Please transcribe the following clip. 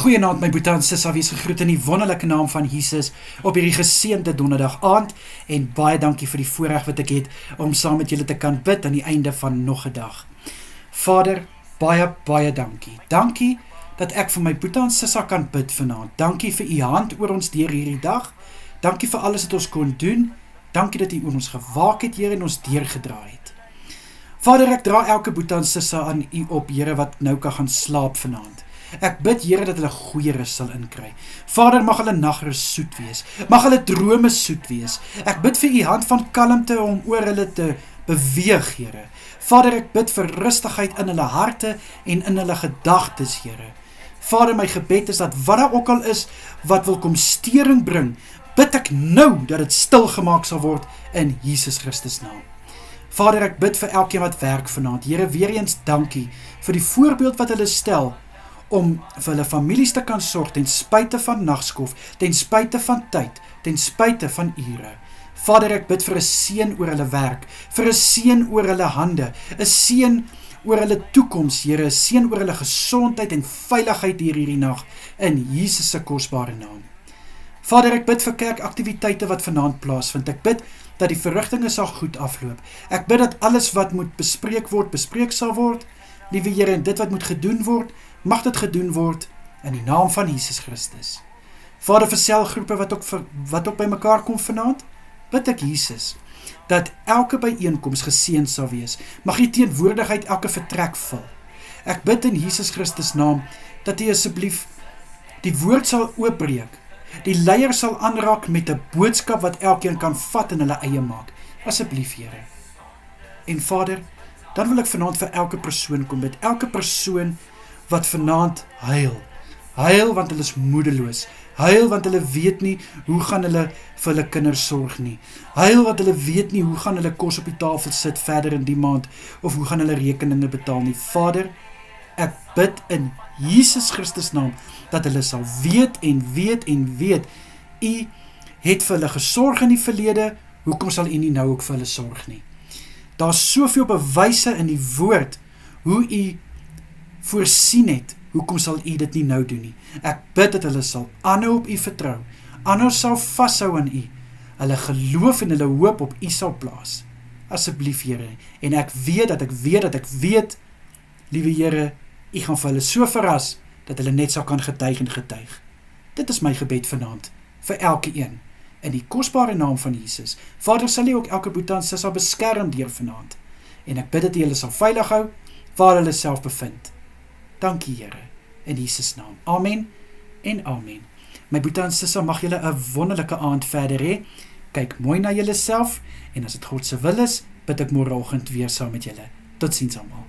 Goeienaand my boete en sissa, wees gegroet in die wonderlike naam van Jesus op hierdie geseënde donderdag aand en baie dankie vir die voorreg wat ek het om saam met julle te kan bid aan die einde van nog 'n dag. Vader, baie dankie. Dankie dat ek vir my boete en sissa kan bid vanaand. Dankie vir u hand oor ons deur hierdie dag. Dankie vir alles wat ons kon doen. Dankie dat u oor ons gewaak het, Here, en ons deurgedraai het. Vader, ek dra elke boete en sissa aan u op, Here, wat nou kan gaan slaap vanaand. Ek bid, Here, dat hulle goeie rus sal inkry. Vader, mag hulle nagrus soet wees. Mag hulle drome soet wees. Ek bid vir u hand van kalmte om oor hulle te beweeg, Here. Vader, ek bid vir rustigheid in hulle harte en in hulle gedagtes, Here. Vader, my gebed is dat wat daar ook al is wat wil kom stering bring, bid ek nou dat dit stilgemaak sal word in Jesus Christus naam. Vader, ek bid vir elkeen wat werk vanaand. Here, weer eens dankie vir die voorbeeld wat hulle stel om vir hulle families te kan sorg ten spyte van nagskof, ten spyte van tyd, ten spyte van ure. Vader, ek bid vir 'n seën oor hulle werk, vir 'n seën oor hulle hande, 'n seën oor hulle toekoms, Here, 'n seën oor hulle gesondheid en veiligheid hierdie nag in Jesus se kosbare naam. Vader, ek bid vir kerkaktiwiteite wat vanaand plaasvind. Ek bid dat die verrigtinge sal goed afloop. Ek bid dat alles wat moet bespreek sal word. Liewe Here, en dit wat moet gedoen word, mag dit gedoen word in die naam van Jesus Christus. Vader, vir selgroepe wat ook by mekaar kom vanaand, bid ek Jesus, dat elke byeenkoms geseën sal wees. Mag die teenwoordigheid elke vertrek vul. Ek bid in Jesus Christus naam, dat U asseblief die woord sal oopbreek, die leier sal aanraak met 'n boodskap wat elkeen kan vat en hulle eie maak. Asseblief, Here. En Vader, dan wil ek vanaand vir elke persoon kom bid, elke persoon wat vanaand huil want hulle is moedeloos, huil want hulle weet nie hoe gaan hulle vir hulle kinders sorg nie, huil want hulle weet nie hoe gaan hulle kos op die tafel sit verder in die maand, of hoe gaan hulle rekeninge betaal nie. Vader, ek bid in Jesus Christus naam, dat hulle sal weet, U het vir hulle gesorg in die verlede, hoekom sal U nie nou ook vir hulle sorg nie? Daar is soveel bewyse in die woord, hoe U voorsien het, hoekom sal U dit nie nou doen nie? Ek bid dat hulle sal aanhou op U vertrou, aanhou sal vashou aan U, hulle geloof en hulle hoop op U sal plaas. Asseblief, Here, en ek weet, liewe Here, U gaan vir hulle so verras, dat hulle net sal kan getuig. Dit is my gebed vanaand, vir elke een, in die kosbare naam van Jesus. Vader, sal U ook elke boete en sissa beskerm deur vanaand, en ek bid dat U hulle sal veilig hou, waar hulle self bevind. Dankie, Here, in Jesus naam. Amen en amen. My boete en sissa, mag julle 'n wonderlike aand verder hê. Kyk mooi na julle self, en as dit God se wil is, bid ek môreoggend weer saam met julle. Totsiens almal.